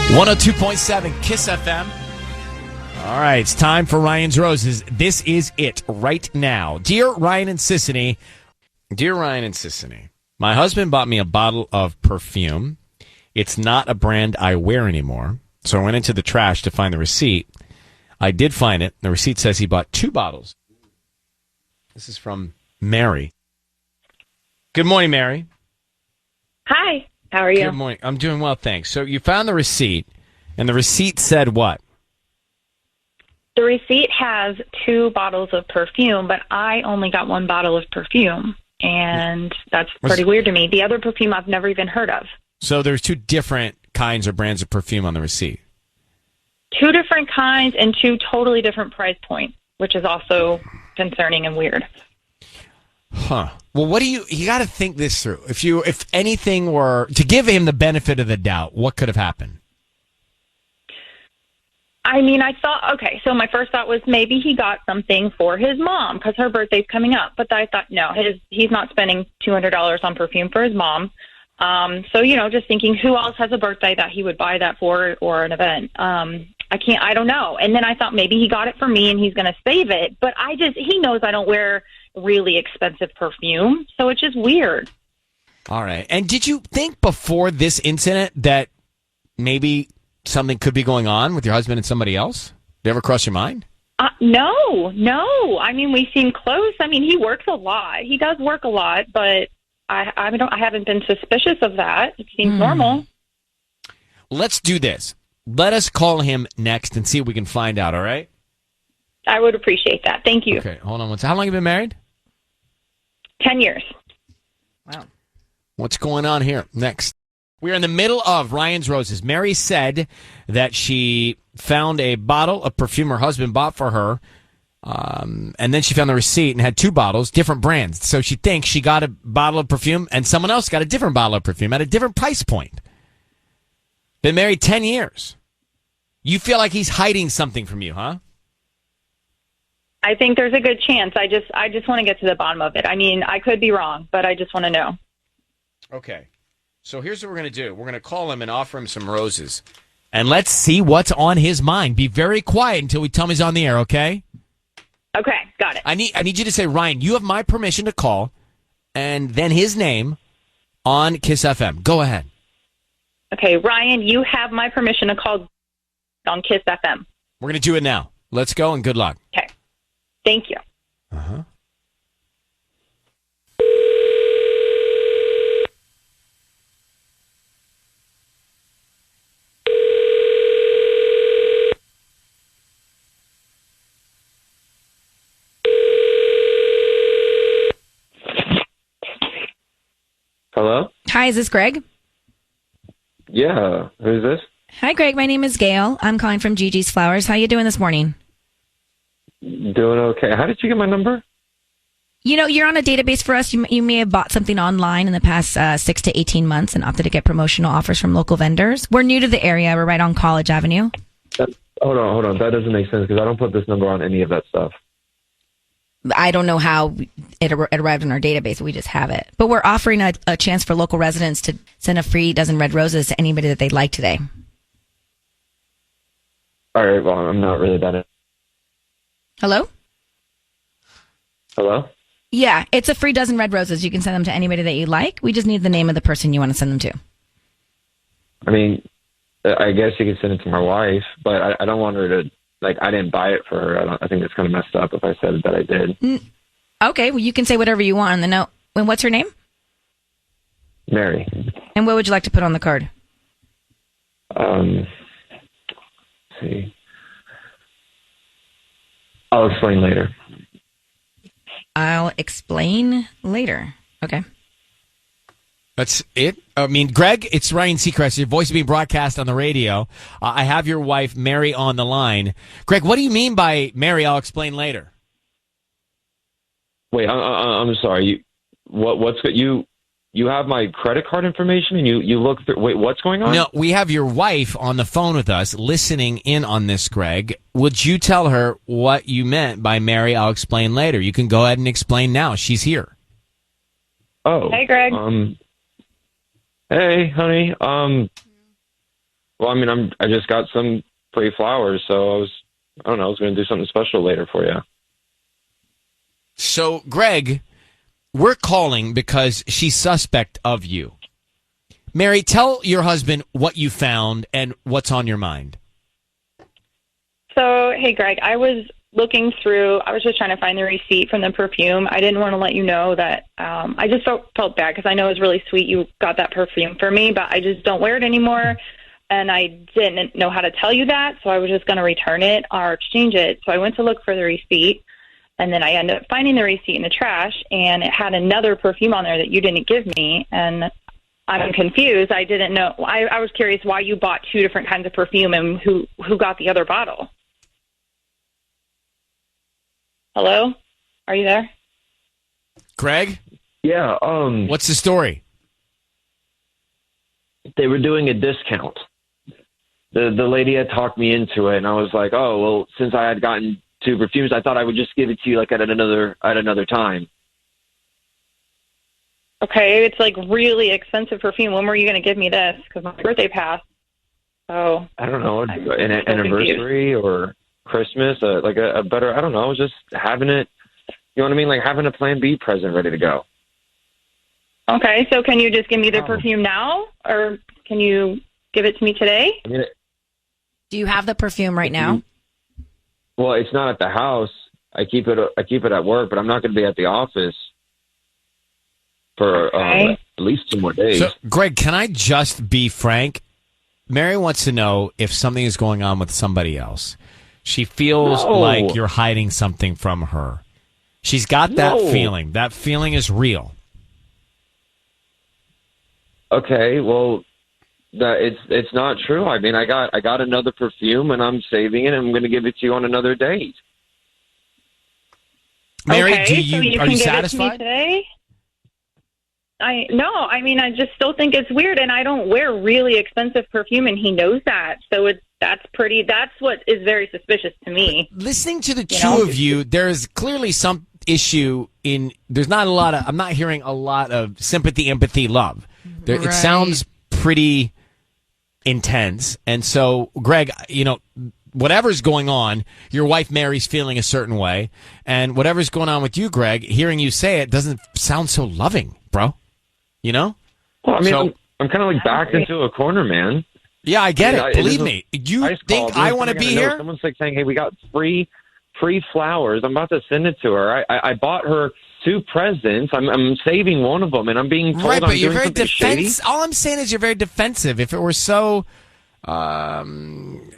102.7 Kiss FM. All right, it's time for Ryan's Roses. This is it right now. Dear Ryan and Sissany, my husband bought me a bottle of perfume. It's not a brand I wear anymore, so I went into the trash to find the receipt. I did find it. The receipt says he bought 2 bottles. This is from Mary. Good morning, Mary. Hi, how are you? Good morning. I'm doing well, thanks. So you found the receipt, and the receipt said what? The receipt has 2 bottles of perfume, but I only got 1 bottle of perfume, and that's pretty weird to me. The other perfume I've never even heard of. So there's 2 different kinds or brands of perfume on the receipt. 2 different kinds and 2 totally different price points, which is also concerning and weird. Huh. Well, what do you got to think this through. If anything were to give him the benefit of the doubt, what could have happened? I mean, I thought, okay, so my first thought was maybe he got something for his mom because her birthday's coming up. But I thought, no, he's not spending $200 on perfume for his mom. So, just thinking who else has a birthday that he would buy that for or an event. I don't know. And then I thought maybe he got it for me and he's going to save it. But he knows I don't wear really expensive perfume. So it's just weird. All right. And did you think before this incident that maybe something could be going on with your husband and somebody else? Did it ever cross your mind? No. I mean, we seem close. I mean, he works a lot. He does work a lot, but I haven't been suspicious of that. It seems normal. Let's do this. Let us call him next and see if we can find out, all right? I would appreciate that. Thank you. Okay, hold on one second. How long have you been married? 10 years. Wow. What's going on here? Next. We're in the middle of Ryan's Roses. Mary said that she found a bottle of perfume her husband bought for her, and then she found the receipt and had 2 bottles, different brands. So she thinks she got a bottle of perfume and someone else got a different bottle of perfume at a different price point. Been married 10 years. You feel like he's hiding something from you, huh? I think there's a good chance. I just want to get to the bottom of it. I mean, I could be wrong, but I just want to know. Okay. So here's what we're going to do. We're going to call him and offer him some roses. And let's see what's on his mind. Be very quiet until we tell him he's on the air, okay? Okay, got it. I need you to say, Ryan, you have my permission to call, and then his name on Kiss FM. Go ahead. Okay, Ryan, you have my permission to call on Kiss FM. We're going to do it now. Let's go, and good luck. Okay. Thank you. Uh-huh. Hello? Hi, is this Greg? Yeah, who's this? Hi, Greg. My name is Gail. I'm calling from Gigi's Flowers. How you doing this morning? Doing okay. How did you get my number? You're on a database for us. You may have bought something online in the past 6 to 18 months and opted to get promotional offers from local vendors. We're new to the area. We're right on College Avenue. Hold on. That doesn't make sense because I don't put this number on any of that stuff. I don't know how it arrived in our database. We just have it. But we're offering a chance for local residents to send a free dozen red roses to anybody that they'd like today. All right, well, I'm not really that. Hello? Hello? Yeah, it's a free dozen red roses. You can send them to anybody that you like. We just need the name of the person you want to send them to. I mean, I guess you could send it to my wife, but I don't want her to, I didn't buy it for her. I think it's kind of messed up if I said that I did. Okay, well, you can say whatever you want on the note. And what's her name? Mary. And what would you like to put on the card? Let's see. I'll explain later. I'll explain later. Okay. That's it? I mean, Greg, it's Ryan Seacrest. Your voice is being broadcast on the radio. I have your wife, Mary, on the line. Greg, what do you mean by Mary? I'll explain later. Wait, I'm sorry. You have my credit card information and you look through. Wait, what's going on? No, we have your wife on the phone with us listening in on this, Greg. Would you tell her what you meant by Mary? I'll explain later. You can go ahead and explain now. She's here. Oh. Hey, Greg. Hey, honey. Well, I mean, I just got some free flowers, so I don't know, I was going to do something special later for you. So, Greg, we're calling because she's suspect of you. Mary, tell your husband what you found and what's on your mind. So, hey, Greg, I was looking through, I was just trying to find the receipt from the perfume. I didn't want to let you know that I just felt bad because I know it was really sweet you got that perfume for me, but I just don't wear it anymore. And I didn't know how to tell you that, so I was just going to return it or exchange it. So I went to look for the receipt, and then I ended up finding the receipt in the trash, and it had another perfume on there that you didn't give me. And I'm confused. I didn't know. I was curious why you bought two different kinds of perfume and who got the other bottle. Hello? Are you there? Greg? Yeah. What's the story? They were doing a discount. The lady had talked me into it, and I was like, oh, well, since I had gotten two perfumes, I thought I would just give it to you like at another time. Okay, it's like really expensive perfume. When were you going to give me this? Because my birthday passed. Oh, I don't know, an anniversary or Christmas, like a better, I don't know, just having it, you know what I mean? Like having a plan B present ready to go. Okay, so can you just give me the perfume now, or can you give it to me today? I mean, Do you have the perfume right now? well, it's not at the house. I keep it at work, but I'm not going to be at the office for at least 2 more days. So, Greg, can I just be frank? Mary wants to know if something is going on with somebody else. She feels like you're hiding something from her. She's got that feeling. That feeling is real. Okay, well, it's not true. I mean, I got another perfume, and I'm saving it, and I'm going to give it to you on another date. Mary, okay, are you satisfied? It to me today? I mean, I just still think it's weird, and I don't wear really expensive perfume, and he knows that. So that's what is very suspicious to me. But listening to the two of you, there's clearly some issue I'm not hearing a lot of sympathy, empathy, love. It sounds pretty intense. And so, Greg, whatever's going on, your wife Mary's feeling a certain way, and whatever's going on with you, Greg, hearing you say it doesn't sound so loving, bro. You know? Well, I mean, I'm kind of like backed into a corner, man. Yeah, I get it. Believe me. You think I want to be here? Someone's like saying, hey, we got free flowers. I'm about to send it to her. I bought her 2 presents. I'm saving one of them, and I'm being told I'm doing something shady. All I'm saying is you're very defensive. If it were so honest,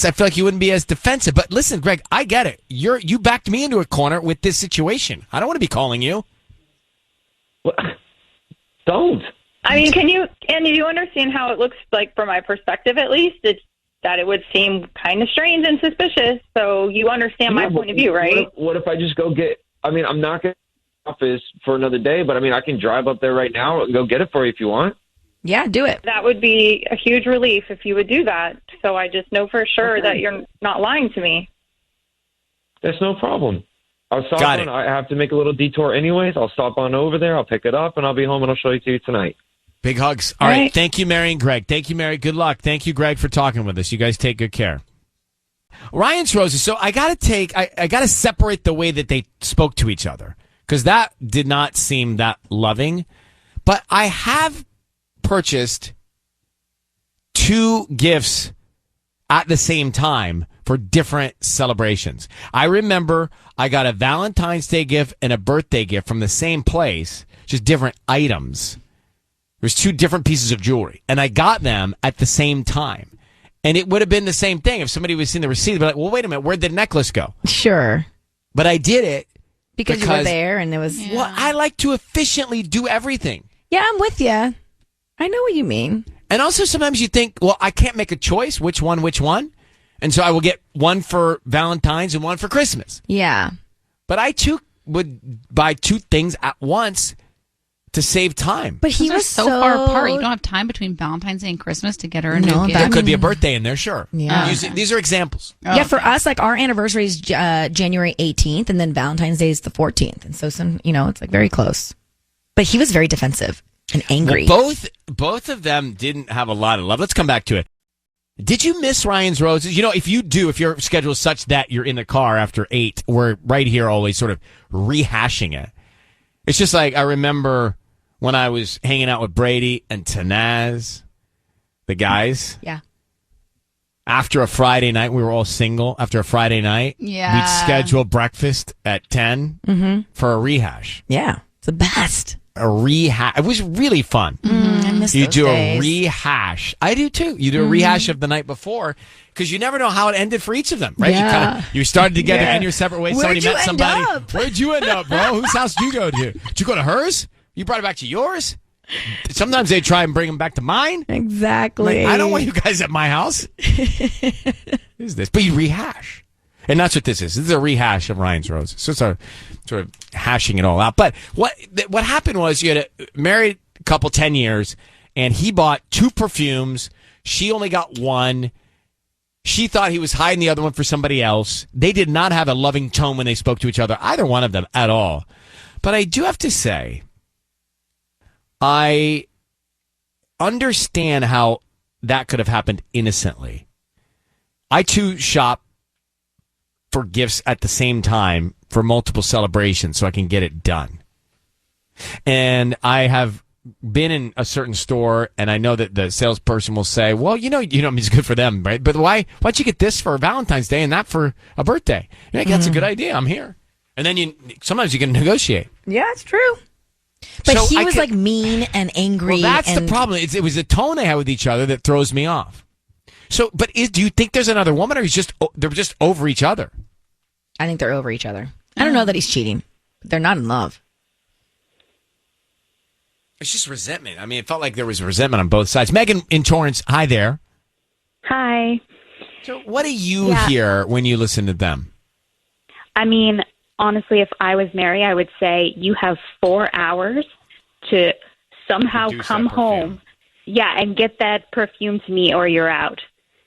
I feel like you wouldn't be as defensive. But listen, Greg, I get it. You backed me into a corner with this situation. I don't want to be calling you. Well, don't. I mean, do you understand how it looks like from my perspective, at least? It's that it would seem kind of strange and suspicious. So you understand my point of view, right? What if I just go get, I mean, I'm not going to the office for another day, but I mean, I can drive up there right now and go get it for you if you want. Yeah, do it. That would be a huge relief if you would do that. So I just know for sure that you're not lying to me. That's no problem. I'll stop on. I have to make a little detour anyways. I'll stop on over there. I'll pick it up, and I'll be home, and I'll show it to you tonight. Big hugs. All right. Thank you, Mary and Greg. Thank you, Mary. Good luck. Thank you, Greg, for talking with us. You guys take good care. Ryan's Roses. So I got to separate the way that they spoke to each other, because that did not seem that loving. But I have purchased 2 gifts at the same time for different celebrations. I remember I got a Valentine's Day gift and a birthday gift from the same place, just different items. There's 2 different pieces of jewelry, and I got them at the same time. And it would have been the same thing if somebody was seeing the receipt. They'd be like, well, wait a minute, where'd the necklace go? Sure. But I did it because you were there, and it was... Yeah. Well, I like to efficiently do everything. Yeah, I'm with you. I know what you mean. And also sometimes you think, well, I can't make a choice, which one. And so I will get one for Valentine's and one for Christmas. Yeah. But I, too, would buy 2 things at once to save time. But he was so far apart. You don't have time between Valentine's Day and Christmas to get her a new gift. There could be a birthday in there, sure. Yeah. These are examples. Oh, yeah, for us, like our anniversary is January 18th, and then Valentine's Day is the 14th. And so it's like very close. But he was very defensive. And angry. Well, both of them didn't have a lot of love. Let's come back to it. Did you miss Ryan's Roses? You know, if your schedule is such that you're in the car after 8, we're right here always sort of rehashing it. It's just like I remember when I was hanging out with Brady and Tanaz, the guys. Yeah. After a Friday night, we were all single. After a Friday night, Yeah. we'd schedule breakfast at 10 for a rehash. Yeah. It's the best. A rehash. It was really fun. I miss You those do days. a rehash. I do too. You do a rehash of the night before because you never know how it ended for each of them, right? Yeah. You started together Yeah. and you're separate ways. Where'd Somebody you met end somebody. up? Where'd you end up, bro? Whose house did you go to? Did you go to hers? You brought it back to yours? Sometimes they try and bring them back to mine. Exactly. Like, I don't want you guys at my house. What is this? But you rehash. And that's what this is. This is a rehash of Ryan's Roses. So it's a sort of hashing it all out. But what happened was you had a married couple 10 years, and he bought 2 perfumes. She only got 1. She thought he was hiding the other one for somebody else. They did not have a loving tone when they spoke to each other, either one of them at all. But I do have to say, I understand how that could have happened innocently. I too shop for gifts at the same time for multiple celebrations so I can get it done. And I have been in a certain store and I know that the salesperson will say, well, it's good for them, right? But why'd you get this for Valentine's Day and that for a birthday? You're like, that's a good idea. I'm here. And then sometimes you can negotiate. Yeah, it's true. But So he was like mean and angry. Well, that's the problem. It was the tone they had with each other that throws me off. So, but do you think there's another woman, or they're just over each other? I think they're over each other. I don't know that he's cheating. But they're not in love. It's just resentment. I mean, it felt like there was resentment on both sides. Megan in Torrance, hi there. Hi. So, what do you hear when you listen to them? I mean, honestly, if I was Mary, I would say you have 4 hours to somehow Produce come that perfume. home. Yeah, and get that perfume to me or you're out.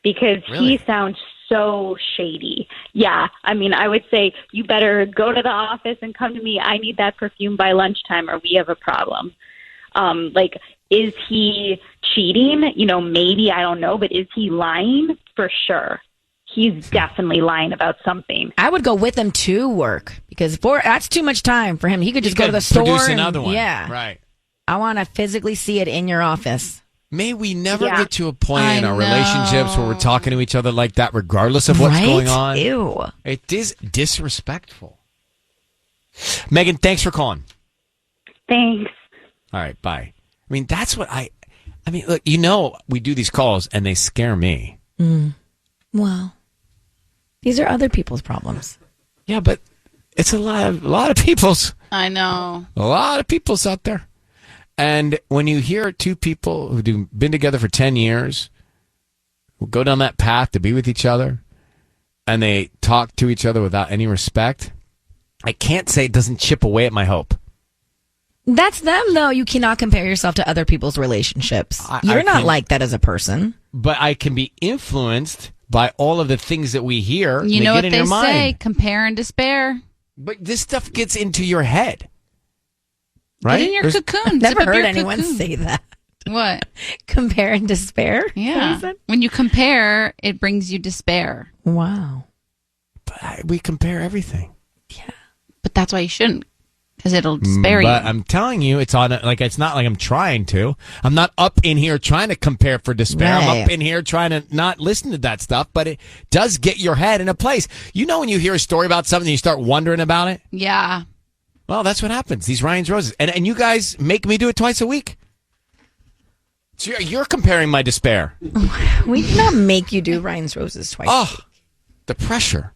Because Really? he sounds so shady. Yeah, I mean, I would say you better go to the office and come to me. I need that perfume by lunchtime or we have a problem. Is he cheating? Maybe, I don't know, but is he lying? For sure. He's definitely lying about something. I would go with him to work because that's too much time for him. He could just go to the store produce and another one. Yeah. Right. I want to physically see it in your office. May we never Yeah. get to a point in I our know. relationships where we're talking to each other like that, regardless of what's Right? going on. Ew. It is disrespectful. Megan, thanks for calling. Thanks. All right, bye. I mean, that's what I mean, look, we do these calls and they scare me. Well, these are other people's problems. Yeah, but it's a lot of people's. I know. A lot of people's out there. And when you hear 2 people who've been together for 10 years, who go down that path to be with each other, and they talk to each other without any respect, I can't say it doesn't chip away at my hope. That's them, though. You cannot compare yourself to other people's relationships. I You're not can- like that as a person. But I can be influenced by all of the things that we hear. You and know get what in they your say, mind. compare and despair. But this stuff gets into your head. Right? Get in your There's- cocoon. Never Zip up heard your anyone cocoon. say that. What? Compare and despair? Yeah. When you compare, it brings you despair. Wow. But we compare everything. But that's why you shouldn't, because it'll despair you. But I'm telling you, it's not like I'm trying to. I'm not up in here trying to compare for despair. I'm Right. up in here trying to not listen to that stuff, but it does get your head in a place. When you hear a story about something, you start wondering about it? Yeah. Well, that's what happens. These Ryan's Roses. And you guys make me do it twice a week. So you're comparing my despair. We did not make you do Ryan's Roses twice. Oh, the pressure.